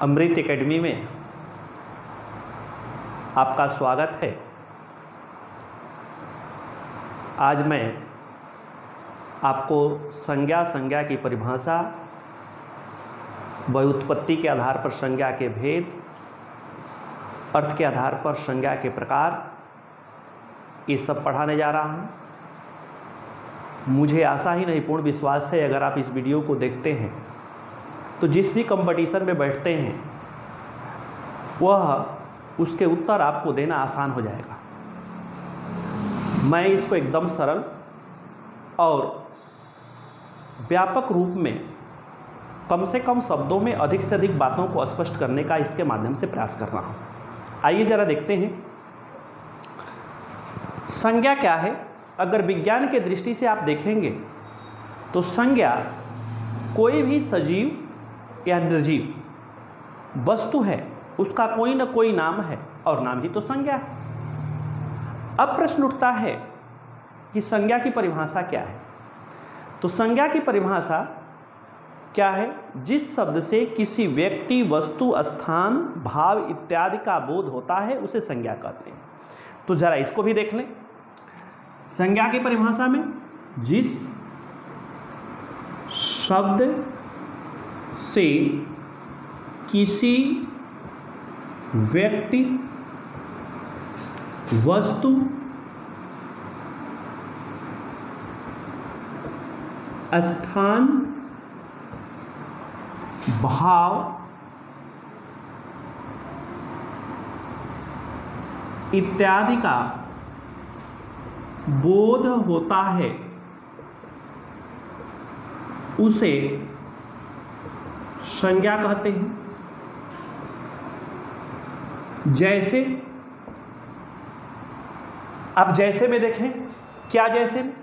अमृत academy में आपका स्वागत है। आज मैं आपको संज्ञा की परिभाषा, व्युत्पत्ति के आधार पर संज्ञा के भेद, अर्थ के आधार पर संज्ञा के प्रकार, ये सब पढ़ाने जा रहा हूँ। मुझे आशा ही नहीं पूर्ण विश्वास है, अगर आप इस वीडियो को देखते हैं तो जिस भी कंपटीशन में बैठते हैं वह उसके उत्तर आपको देना आसान हो जाएगा। मैं इसको एकदम सरल और व्यापक रूप में कम से कम शब्दों में अधिक से अधिक बातों को स्पष्ट करने का इसके माध्यम से प्रयास कर रहा हूँ। आइए जरा देखते हैं संज्ञा क्या है। अगर विज्ञान के दृष्टि से आप देखेंगे तो संज्ञा कोई भी सजीव या निर्जीव वस्तु है, उसका कोई ना कोई नाम है और नाम ही तो संज्ञा है। अब प्रश्न उठता है कि संज्ञा की परिभाषा क्या है। तो संज्ञा की परिभाषा क्या है? जिस शब्द से किसी व्यक्ति, वस्तु, स्थान, भाव इत्यादि का बोध होता है उसे संज्ञा कहते हैं। तो जरा इसको भी देख लें। संज्ञा की परिभाषा में जिस शब्द से किसी व्यक्ति, वस्तु, स्थान, भाव इत्यादि का बोध होता है उसे संज्ञा कहते हैं। जैसे अब जैसे में देखें, क्या जैसे में?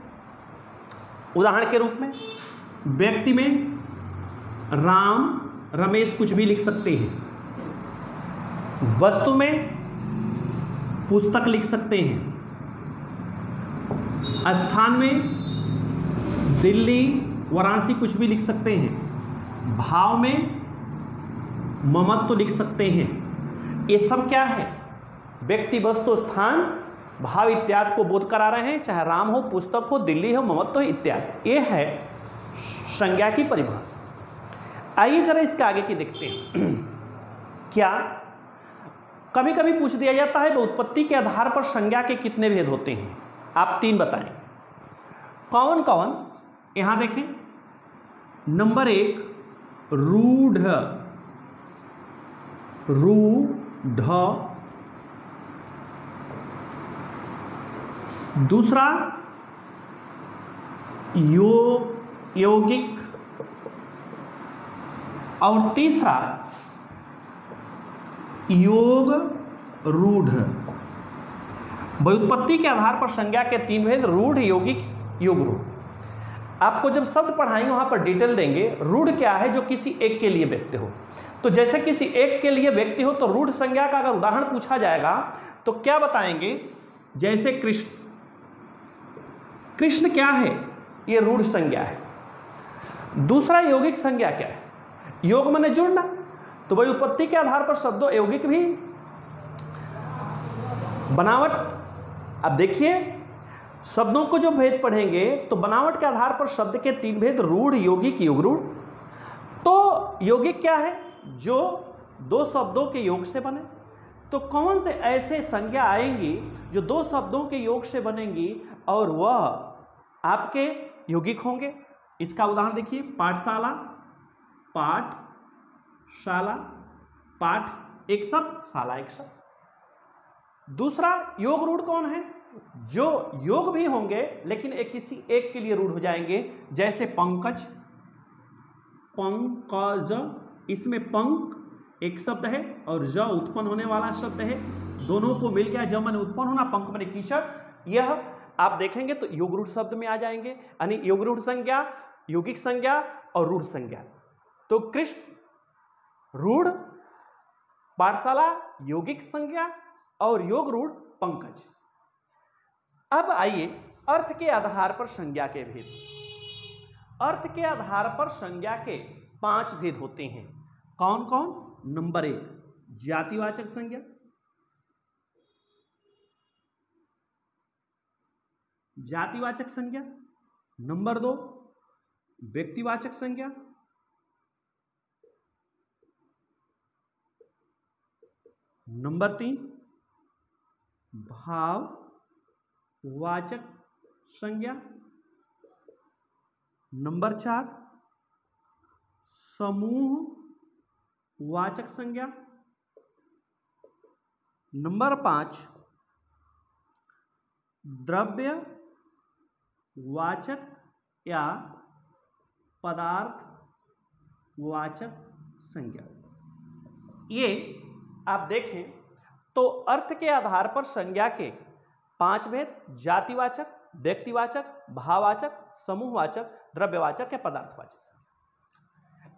उदाहरण के रूप में व्यक्ति में राम, रमेश कुछ भी लिख सकते हैं। वस्तु में पुस्तक लिख सकते हैं। स्थान में दिल्ली, वाराणसी कुछ भी लिख सकते हैं। भाव में ममत्व लिख सकते हैं। ये सब क्या है? व्यक्ति, वस्तु, स्थान, भाव इत्यादि को बोध करा रहे हैं, चाहे राम हो, पुस्तक हो, दिल्ली हो, ममत्व हो इत्यादि। ये है संज्ञा की परिभाषा। आइए जरा इसके आगे की देखते हैं। क्या कभी कभी पूछ दिया जाता है व्युत्पत्ति के आधार पर संज्ञा के कितने भेद होते हैं? आप 3 बताएं। कौन कौन? यहां देखें। नंबर 1 रूढ़, दूसरा यौगिक और तीसरा योग रूढ़। व्युत्पत्ति के आधार पर संज्ञा के 3 भेद: रूढ़, यौगिक, योग रूढ़। आपको जब शब्द पढ़ाएंगे वहां पर डिटेल देंगे। रूढ़ क्या है? जो किसी एक के लिए व्यक्ति हो। तो जैसे किसी एक के लिए व्यक्ति हो तो रूढ़ संज्ञा का अगर उदाहरण पूछा जाएगा तो क्या बताएंगे? जैसे कृष्ण। कृष्ण क्या है? ये रूढ़ संज्ञा है। दूसरा यौगिक संज्ञा क्या है? योग माने जुड़ना। तो व्युत्पत्ति के आधार पर शब्दों यौगिक भी बनावट। अब देखिए शब्दों को जो भेद पढ़ेंगे तो बनावट के आधार पर शब्द के 3 भेद: रूढ़, यौगिक, योग रूढ़। तो यौगिक क्या है? जो 2 शब्दों के योग से बने। तो कौन से ऐसे संज्ञा आएंगी जो 2 शब्दों के योग से बनेंगी और वह आपके यौगिक होंगे? इसका उदाहरण देखिए। पाठशाला, पाठशाला, पाठ एक शब्द, शाला एक शब्द। दूसरा योग रूढ़ कौन है? जो योग भी होंगे लेकिन किसी एक के लिए रूढ़ हो जाएंगे। जैसे पंकज, पंकज, इसमें पंक एक शब्द है और ज उत्पन्न होने वाला शब्द है। दोनों को मिल गया, ज माने उत्पन्न होना, पंक माने कीचड़। यह आप देखेंगे तो योग रूढ़ शब्द में आ जाएंगे। यानी योग रूढ़ संज्ञा, यौगिक संज्ञा और रूढ़ संज्ञा। तो कृष्ण रूढ़, पाठशाला यौगिक संज्ञा और योग रूढ़ पंकज। अब आइए अर्थ के आधार पर संज्ञा के भेद। अर्थ के आधार पर संज्ञा के 5 भेद होते हैं। कौन कौन? नंबर 1 जातिवाचक संज्ञा, जातिवाचक संज्ञा। नंबर 2 व्यक्तिवाचक संज्ञा, नंबर 3 भाववाचक संज्ञा, नंबर 4 समूहवाचक संज्ञा, नंबर 5 द्रव्यवाचक या पदार्थवाचक संज्ञा। ये आप देखें तो अर्थ के आधार पर संज्ञा के 5 भेद: जातिवाचक, व्यक्तिवाचक, भाववाचक, समूहवाचक, द्रव्यवाचक या पदार्थवाचक।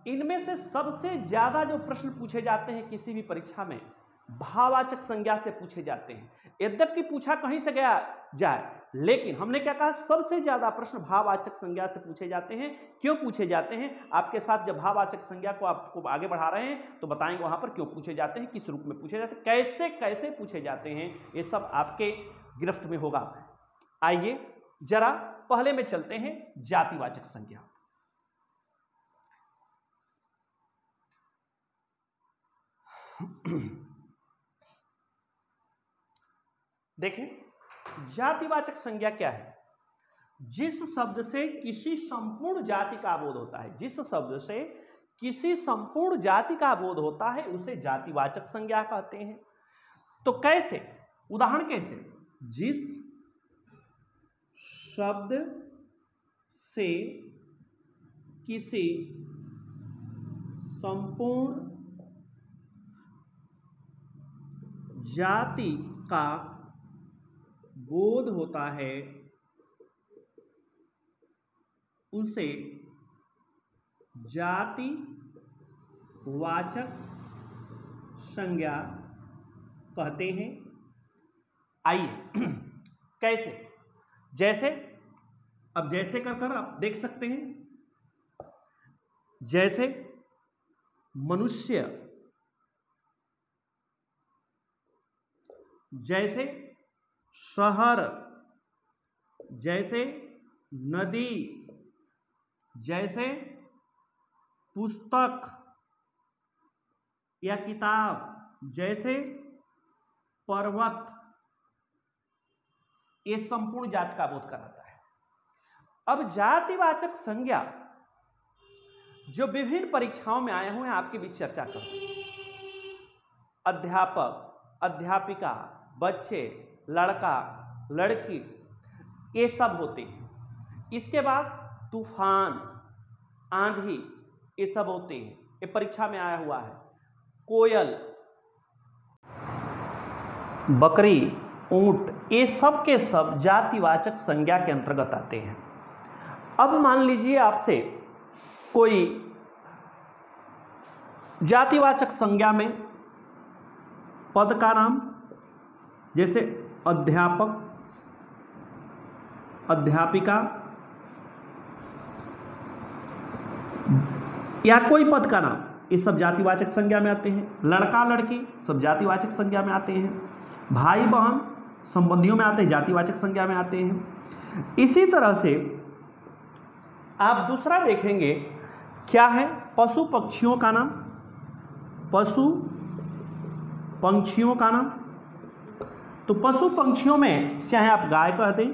इनमें से सबसे ज्यादा जो प्रश्न पूछे जाते हैं किसी भी परीक्षा में भाववाचक संज्ञा से पूछे जाते हैं। यद्यपि पूछा कहीं से गया जाए, लेकिन हमने क्या कहा, सबसे ज्यादा प्रश्न भाववाचक संज्ञा से पूछे जाते हैं। क्यों पूछे जाते हैं? आपके साथ जब भाववाचक संज्ञा को आपको आगे बढ़ा रहे हैं तो बताएंगे वहां पर क्यों पूछे जाते हैं, किस रूप में पूछे जाते हैं, कैसे कैसे पूछे जाते हैं, ये सब आपके गिरफ्त में होगा। आइए जरा पहले में चलते हैं जातिवाचक संज्ञा। देखें जातिवाचक संज्ञा क्या है? जिस शब्द से किसी संपूर्ण जाति का बोध होता है, जिस शब्द से किसी संपूर्ण जाति का बोध होता है उसे जातिवाचक संज्ञा कहते हैं। तो कैसे? उदाहरण कैसे? जिस शब्द से किसी संपूर्ण जाति का बोध होता है उसे जातिवाचक संज्ञा कहते हैं। आइए कैसे? जैसे, अब जैसे कर आप देख सकते हैं, जैसे मनुष्य, जैसे शहर, जैसे नदी, जैसे पुस्तक या किताब, जैसे पर्वत, ये संपूर्ण जाति का बोध कराता है। अब जातिवाचक संज्ञा जो विभिन्न परीक्षाओं में आए हुए हैं आपके बीच चर्चा करूं। अध्यापक, अध्यापिका, बच्चे, लड़का, लड़की, ये सब होते हैं। इसके बाद तूफान, आंधी, ये सब होते हैं, ये परीक्षा में आया हुआ है। कोयल, बकरी, ऊंट, ये सब के सब जातिवाचक संज्ञा के अंतर्गत आते हैं। अब मान लीजिए आपसे कोई जातिवाचक संज्ञा में पद का नाम, जैसे अध्यापक, अध्यापिका या कोई पद का नाम, ये सब जातिवाचक संज्ञा में आते हैं। लड़का, लड़की सब जातिवाचक संज्ञा में आते हैं। भाई बहन संबंधियों में आते हैं, जातिवाचक संज्ञा में आते हैं। इसी तरह से आप दूसरा देखेंगे क्या है, पशु पक्षियों का नाम, पशु पंछियों का नाम। तो पशु पंछियों में चाहे आप गाय कह दें,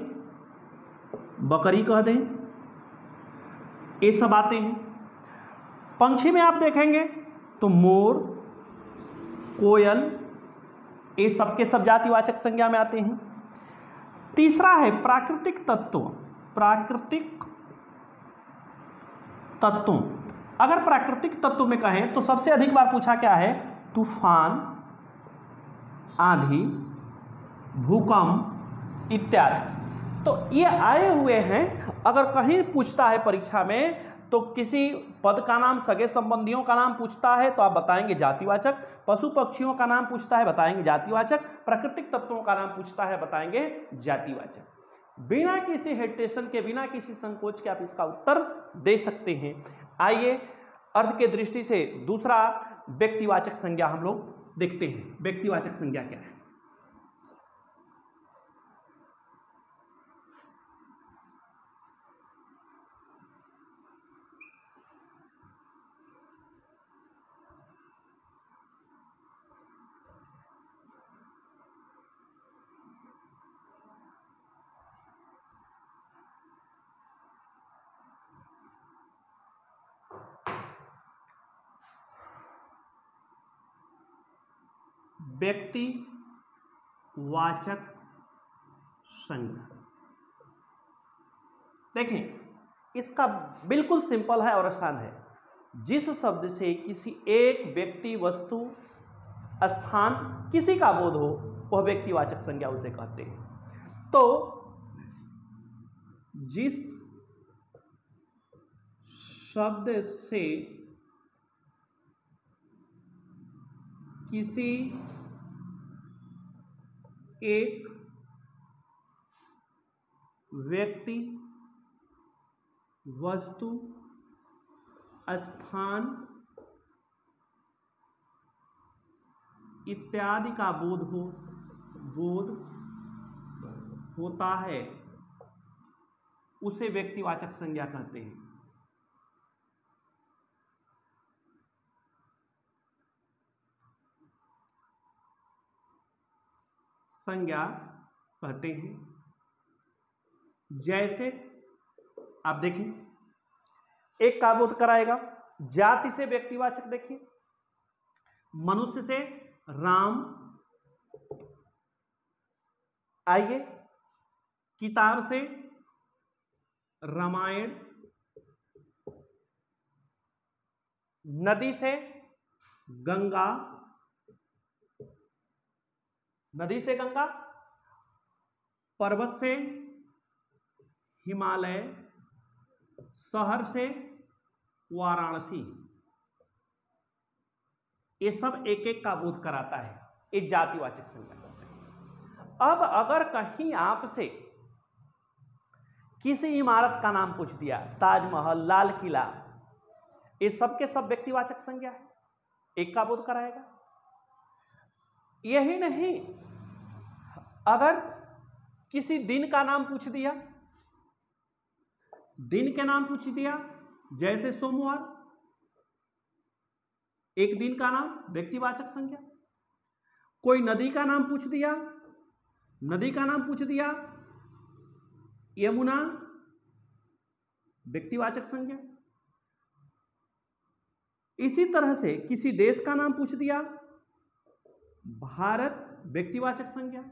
बकरी कह दें, ये सब आते हैं। पंछी में आप देखेंगे तो मोर, कोयल, ये सब के सब जातिवाचक संज्ञा में आते हैं। तीसरा है प्राकृतिक तत्व। प्राकृतिक तत्वों, अगर प्राकृतिक तत्व में कहें तो सबसे अधिक बार पूछा क्या है, तूफान, आंधी, भूकंप इत्यादि। तो ये आए हुए हैं। अगर कहीं पूछता है परीक्षा में तो किसी पद का नाम, सगे संबंधियों का नाम पूछता है तो आप बताएंगे जातिवाचक, पशु पक्षियों का नाम पूछता है बताएंगे जातिवाचक, प्राकृतिक तत्वों का नाम पूछता है बताएंगे जातिवाचक। बिना किसी हेजिटेशन के, बिना किसी संकोच के आप इसका उत्तर दे सकते हैं। आइए अर्थ के दृष्टि से दूसरा व्यक्तिवाचक संज्ञा हम लोग देखते हैं। व्यक्तिवाचक संज्ञा क्या है? व्यक्तिवाचक संज्ञा देखें, इसका बिल्कुल सिंपल है और आसान है। जिस शब्द से किसी एक व्यक्ति, वस्तु, स्थान, किसी का बोध हो वह व्यक्तिवाचक संज्ञा उसे कहते हैं। तो जिस शब्द से किसी एक व्यक्ति, वस्तु, स्थान इत्यादि का बोध होता है उसे व्यक्तिवाचक संज्ञा कहते हैं। संज्ञा कहते हैं। जैसे आप देखें, एक का बोध कराएगा। जाति से व्यक्तिवाचक देखिए, मनुष्य से राम। आइए, किताब से रामायण, नदी से गंगा, नदी से गंगा, पर्वत से हिमालय, शहर से वाराणसी। ये सब एक एक का बोध कराता है, एक जातिवाचक संज्ञा कहते हैं। अब अगर कहीं आपसे किसी इमारत का नाम पूछ दिया, ताजमहल, लाल किला, ये सब के सब व्यक्तिवाचक संज्ञा है, एक का बोध कराएगा। यही नहीं, अगर किसी दिन का नाम पूछ दिया, दिन के नाम पूछ दिया, जैसे सोमवार, एक दिन का नाम, व्यक्तिवाचक संज्ञा। कोई नदी का नाम पूछ दिया, नदी का नाम पूछ दिया, यमुना, व्यक्तिवाचक संज्ञा। इसी तरह से किसी देश का नाम पूछ दिया, भारत, व्यक्तिवाचक संज्ञा।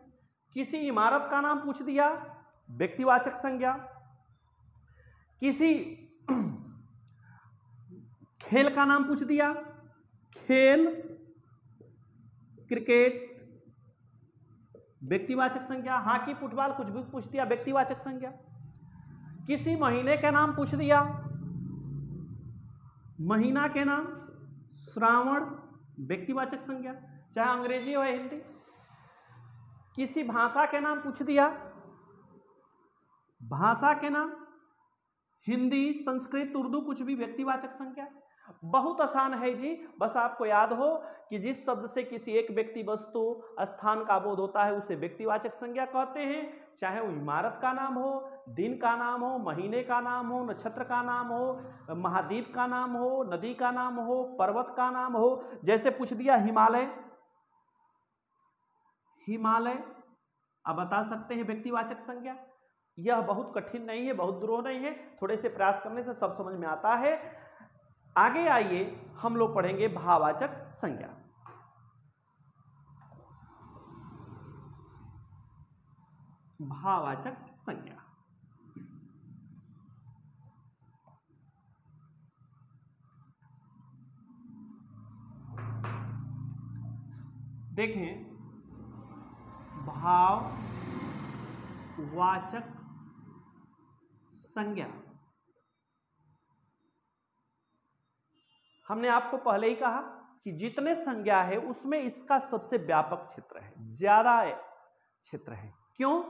किसी इमारत का नाम पूछ दिया, व्यक्तिवाचक संज्ञा। किसी खेल का नाम पूछ दिया, खेल, क्रिकेट, व्यक्तिवाचक संज्ञा। हॉकी, फुटबॉल, कुछ भी पूछ दिया, व्यक्तिवाचक संज्ञा। किसी महीने का नाम पूछ दिया, महीना के नाम, श्रावण, व्यक्तिवाचक संज्ञा, चाहे अंग्रेजी हो या हिंदी। किसी भाषा के नाम पूछ दिया, भाषा के नाम, हिंदी, संस्कृत, उर्दू, कुछ भी, व्यक्तिवाचक संज्ञा। बहुत आसान है जी, बस आपको याद हो कि जिस शब्द से किसी एक व्यक्ति, वस्तु, स्थान का बोध होता है उसे व्यक्तिवाचक संज्ञा कहते हैं। चाहे वो इमारत का नाम हो, दिन का नाम हो, महीने का नाम हो, नक्षत्र का नाम हो, महाद्वीप का नाम हो, नदी का नाम हो, पर्वत का नाम हो। जैसे पूछ दिया हिमालय, हिमालय, आप बता सकते हैं व्यक्तिवाचक संज्ञा। यह बहुत कठिन नहीं है, बहुत दुरूह नहीं है, थोड़े से प्रयास करने से सब समझ में आता है। आगे आइए, हम लोग पढ़ेंगे भाववाचक संज्ञा। भाववाचक संज्ञा देखें, भाववाचक संज्ञा हमने आपको पहले ही कहा कि जितने संज्ञा है उसमें इसका सबसे व्यापक क्षेत्र है, ज्यादा क्षेत्र है। क्यों?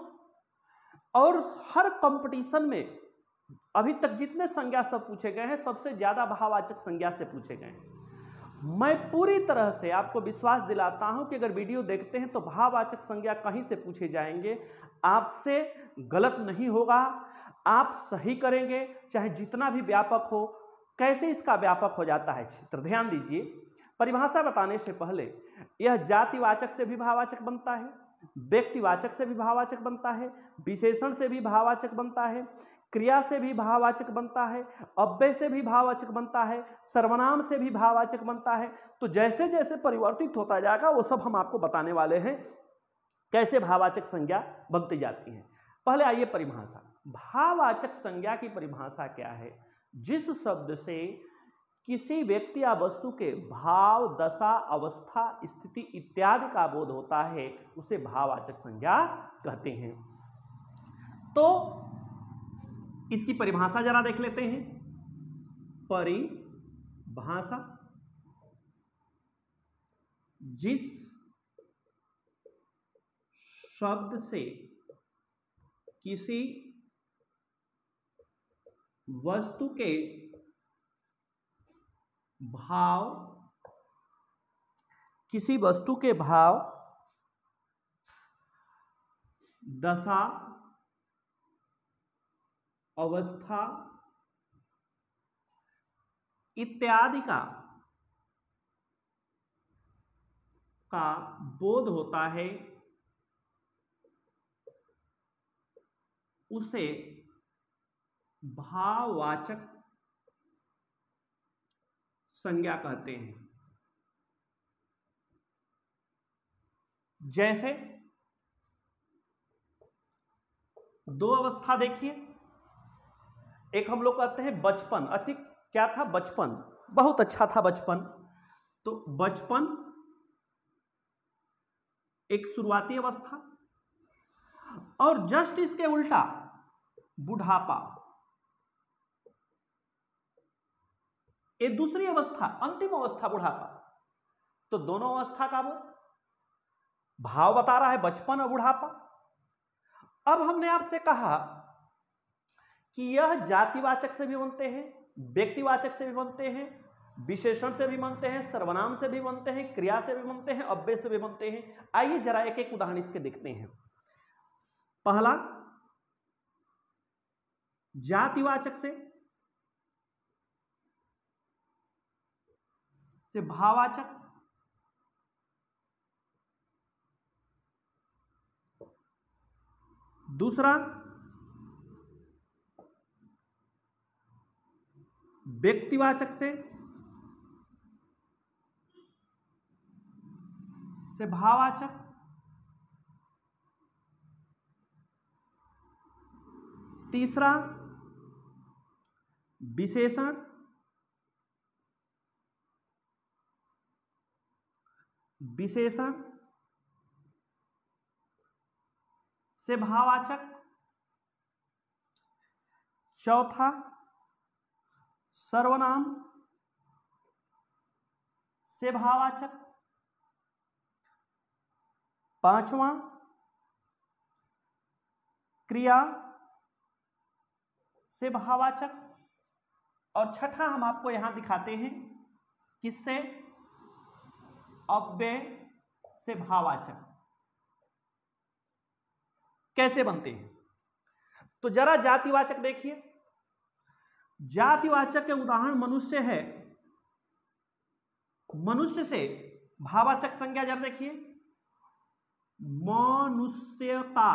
और हर कंपटीशन में अभी तक जितने संज्ञा सब पूछे गए हैं, सबसे ज्यादा भाववाचक संज्ञा से पूछे गए हैं। मैं पूरी तरह से आपको विश्वास दिलाता हूं कि अगर वीडियो देखते हैं तो भाववाचक संज्ञा कहीं से पूछे जाएंगे, आपसे गलत नहीं होगा, आप सही करेंगे, चाहे जितना भी व्यापक हो। कैसे इसका व्यापक हो जाता है क्षेत्र, ध्यान दीजिए। परिभाषा बताने से पहले यह जातिवाचक से भी भाववाचक बनता है, व्यक्तिवाचक से भी भाववाचक बनता है, विशेषण से भी भाववाचक बनता है, क्रिया से भी भाववाचक बनता है, अव्यय से भी भाववाचक बनता है, सर्वनाम से भी भाववाचक बनता है। तो जैसे जैसे परिवर्तित होता जाएगा वो सब हम आपको बताने वाले हैं कैसे भाववाचक संज्ञा बनती जाती है। पहले आइए परिभाषा। भाववाचक संज्ञा की परिभाषा क्या है? जिस शब्द से किसी व्यक्ति या वस्तु के भाव, दशा, अवस्था, स्थिति इत्यादि का बोध होता है उसे भाववाचक संज्ञा कहते हैं। तो इसकी परिभाषा जरा देख लेते हैं। परिभाषा, जिस शब्द से किसी वस्तु के भाव, किसी वस्तु के भाव, दशा, अवस्था इत्यादि का बोध होता है उसे भाववाचक संज्ञा कहते हैं। जैसे दो अवस्था देखिए, एक हम लोग कहते हैं बचपन, अधिक क्या था? बचपन, बहुत अच्छा था बचपन। तो बचपन एक शुरुआती अवस्था, और जस्ट इसके उल्टा बुढ़ापा, ये दूसरी अवस्था, अंतिम अवस्था बुढ़ापा। तो दोनों अवस्था का वो भाव बता रहा है, बचपन और बुढ़ापा। अब हमने आपसे कहा कि यह जातिवाचक से भी बनते हैं, व्यक्तिवाचक से भी बनते हैं, विशेषण से भी बनते हैं, सर्वनाम से भी बनते हैं, क्रिया से भी बनते हैं, अव्यय से भी बनते हैं। आइए जरा एक एक उदाहरण इसके देखते हैं। पहला, जातिवाचक से भाववाचक, दूसरा व्यक्तिवाचक से भाववाचक, तीसरा विशेषण से भाववाचक, चौथा सर्वनाम से भाववाचक, पांचवा क्रिया से भाववाचक, और छठा हम आपको यहां दिखाते हैं किससे? अव्यय से भाववाचक। कैसे बनते हैं? तो जरा जातिवाचक देखिए। जातिवाचक के उदाहरण मनुष्य है। मनुष्य से भाववाचक संज्ञा जरा देखिए, मनुष्यता।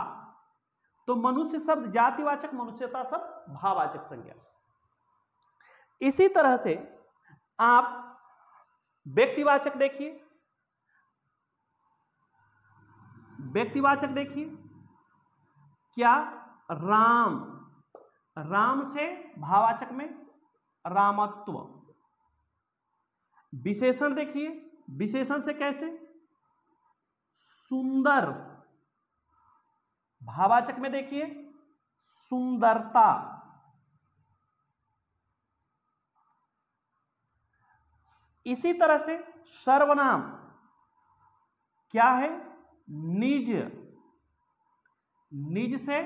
तो मनुष्य शब्द जातिवाचक, मनुष्यता शब्द भाववाचक संज्ञा। इसी तरह से आप व्यक्तिवाचक देखिए। व्यक्तिवाचक देखिए क्या? राम, राम से भाववाचक में रामत्व। विशेषण देखिए, विशेषण से कैसे? सुंदर, भाववाचक में देखिए सुंदरता। इसी तरह से सर्वनाम क्या है? निज, निज से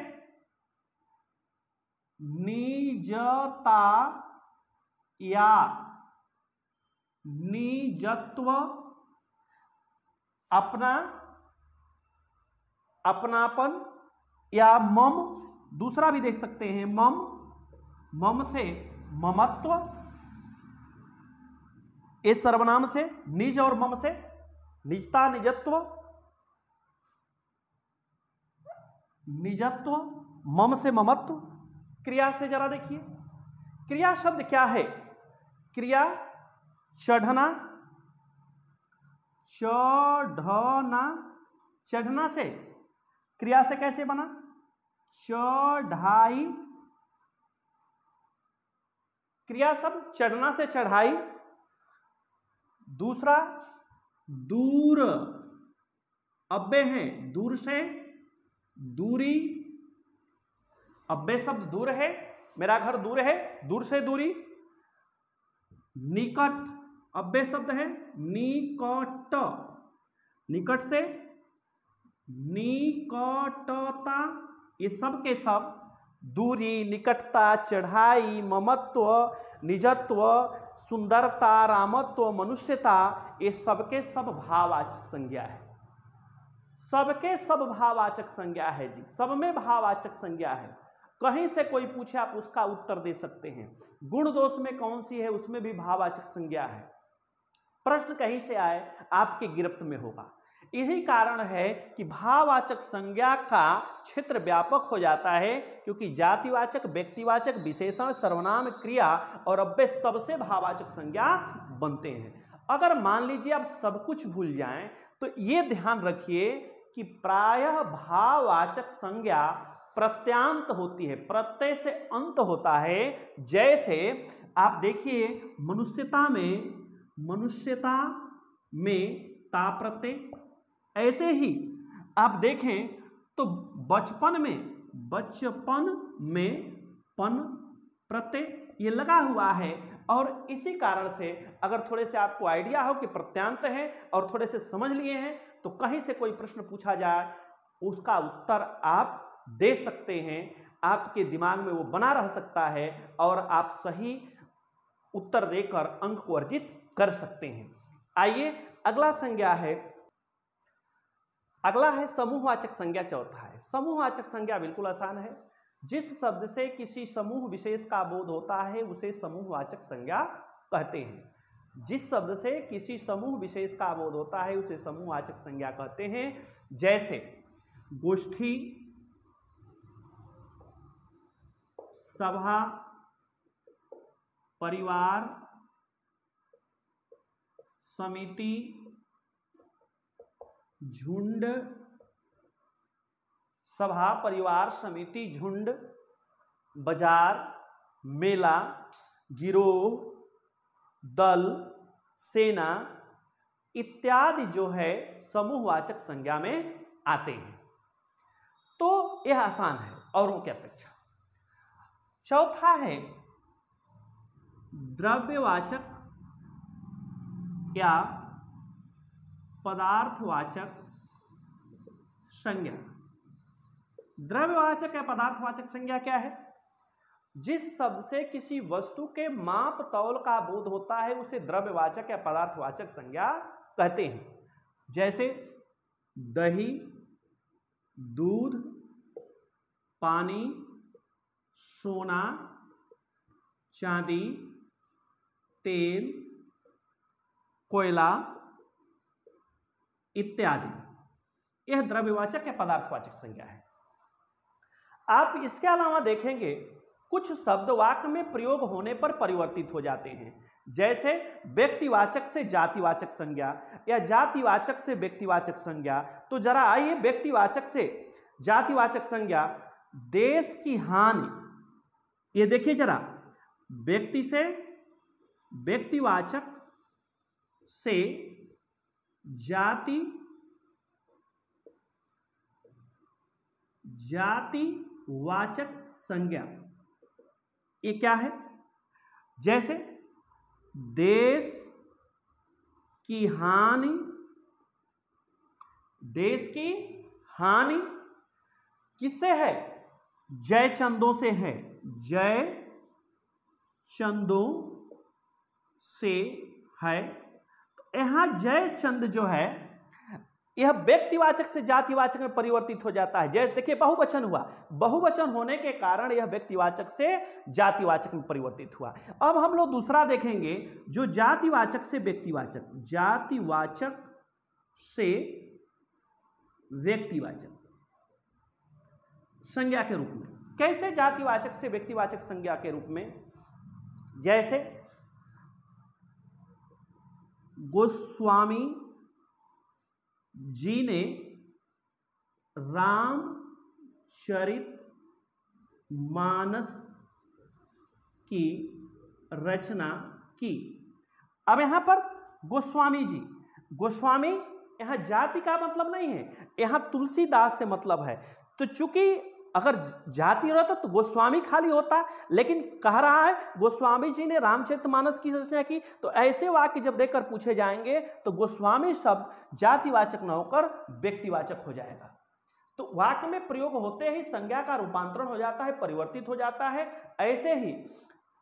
निजता या निजत्व, अपना, अपनापन या मम, दूसरा भी देख सकते हैं मम, मम से ममत्व, इस सर्वनाम से निज और मम से निजता निजत्व, निजत्व, मम से ममत्व। क्रिया से जरा देखिए, क्रिया शब्द क्या है? क्रिया चढ़ना, चढ़ना, चढ़ना से क्रिया से कैसे बना? चढ़ाई, क्रिया शब्द चढ़ना से चढ़ाई। दूसरा दूर, अव्यय है, दूर से दूरी, अव्यय शब्द दूर है, मेरा घर दूर है, दूर से दूरी। निकट, अव्यय शब्द है, निकट, निकट से निकटता, ये सब के सब दूरी, निकटता, चढ़ाई, ममत्व, निजत्व, सुंदरता, रामत्व, मनुष्यता, ये सबके सब भाववाचक संज्ञा है। सबके सब भाववाचक संज्ञा है जी, सब में भाववाचक संज्ञा है। कहीं से कोई पूछे आप उसका उत्तर दे सकते हैं। गुण दोष में कौन सी है, उसमें भी भाववाचक संज्ञा है। प्रश्न कहीं से आए आपके गिरफ्त में होगा। यही कारण है कि भाववाचक संज्ञा का क्षेत्र व्यापक हो जाता है, क्योंकि जातिवाचक, व्यक्तिवाचक, विशेषण, सर्वनाम, क्रिया और अव्यय सबसे भाववाचक संज्ञा बनते हैं। अगर मान लीजिए आप सब कुछ भूल जाएं तो ये ध्यान रखिए कि प्रायः भाववाचक संज्ञा प्रत्यांत होती है, प्रत्यय से अंत होता है। जैसे आप देखिए मनुष्यता में ता प्रत्यय, ऐसे ही आप देखें तो बचपन में पन प्रत्यय ये लगा हुआ है। और इसी कारण से अगर थोड़े से आपको आइडिया हो कि प्रत्यांत है और थोड़े से समझ लिए हैं तो कहीं से कोई प्रश्न पूछा जाए उसका उत्तर आप दे सकते हैं, आपके दिमाग में वो बना रह सकता है और आप सही उत्तर देकर अंक को अर्जित कर सकते हैं। आइए अगला संज्ञा है, अगला है समूहवाचक संज्ञा। चौथा है समूहवाचक संज्ञा। बिल्कुल आसान है। जिस शब्द से किसी समूह विशेष का बोध होता है उसे समूहवाचक संज्ञा कहते हैं। जिस शब्द से किसी समूह विशेष का बोध होता है उसे समूहवाचक संज्ञा कहते हैं। जैसे गोष्ठी, सभा, परिवार, समिति, झुंड, सभा, परिवार, समिति, झुंड, बाजार, मेला, गिरोह, दल, सेना इत्यादि जो है समूहवाचक संज्ञा में आते हैं। तो यह आसान है औरों की अपेक्षा। चौथा है द्रव्यवाचक या पदार्थवाचक संज्ञा। द्रव्यवाचक या पदार्थवाचक संज्ञा क्या है? जिस शब्द से किसी वस्तु के माप तौल का बोध होता है उसे द्रव्यवाचक या पदार्थवाचक संज्ञा कहते हैं। जैसे दही, दूध, पानी, सोना, चांदी, तेल, कोयला इत्यादि। यह द्रव्यवाचक या पदार्थवाचक संज्ञा है। आप इसके अलावा देखेंगे कुछ शब्द वाक्य में प्रयोग होने पर परिवर्तित हो जाते हैं। जैसे व्यक्तिवाचक से जातिवाचक संज्ञा या जातिवाचक से व्यक्तिवाचक संज्ञा। तो जरा आइए व्यक्तिवाचक से जातिवाचक संज्ञा। देश की हानि, ये देखिए जरा, व्यक्ति से व्यक्तिवाचक से जातिवाचक संज्ञा, ये क्या है? जैसे देश की हानि, देश की हानि किससे है? जय चंदों से है। जय चंदों से है। तो यहां जयचंद जो है यह व्यक्तिवाचक से जातिवाचक में परिवर्तित हो जाता है। जैसे देखिए बहुवचन हुआ, बहुवचन होने के कारण यह व्यक्तिवाचक से जातिवाचक में परिवर्तित हुआ। अब हम लोग दूसरा देखेंगे जो जातिवाचक से व्यक्तिवाचक, जातिवाचक से व्यक्तिवाचक संज्ञा के रूप में। कैसे जातिवाचक से व्यक्तिवाचक संज्ञा के रूप में? जैसे गोस्वामी जी ने रामचरित मानस की रचना की। अब यहां पर गोस्वामी जी, गोस्वामी यहां जाति का मतलब नहीं है, यहां तुलसीदास से मतलब है। तो चूंकि अगर जाति रहता तो गोस्वामी खाली होता, लेकिन कह रहा है गोस्वामी जी ने रामचरितमानस की रचना की। तो ऐसे वाक्य जब देकर पूछे जाएंगे तो गोस्वामी शब्द जातिवाचक न होकर व्यक्तिवाचक हो जाएगा। तो वाक्य में प्रयोग होते ही संज्ञा का रूपांतरण हो जाता है, परिवर्तित हो जाता है। ऐसे ही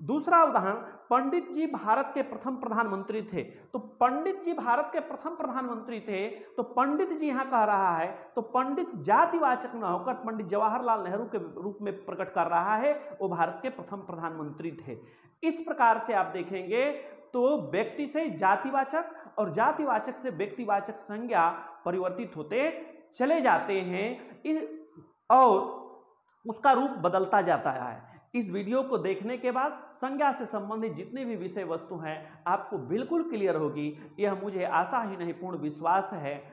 दूसरा उदाहरण, पंडित जी भारत के प्रथम प्रधानमंत्री थे। तो पंडित जी भारत के प्रथम प्रधानमंत्री थे, तो पंडित जी यहां कह रहा है, तो पंडित जातिवाचक न होकर पंडित जवाहरलाल नेहरू के रूप में प्रकट कर रहा है, वो भारत के प्रथम प्रधानमंत्री थे। इस प्रकार से आप देखेंगे तो व्यक्ति से जातिवाचक और जातिवाचक से व्यक्तिवाचक संज्ञा परिवर्तित होते चले जाते हैं और उसका रूप बदलता जाता है। इस वीडियो को देखने के बाद संज्ञा से संबंधित जितने भी विषय वस्तु हैं आपको बिल्कुल क्लियर होगी, यह मुझे आशा ही नहीं पूर्ण विश्वास है।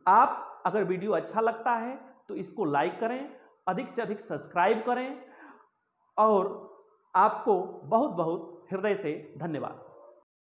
आप अगर वीडियो अच्छा लगता है तो इसको लाइक करें, अधिक से अधिक सब्सक्राइब करें और आपको बहुत बहुत हृदय से धन्यवाद।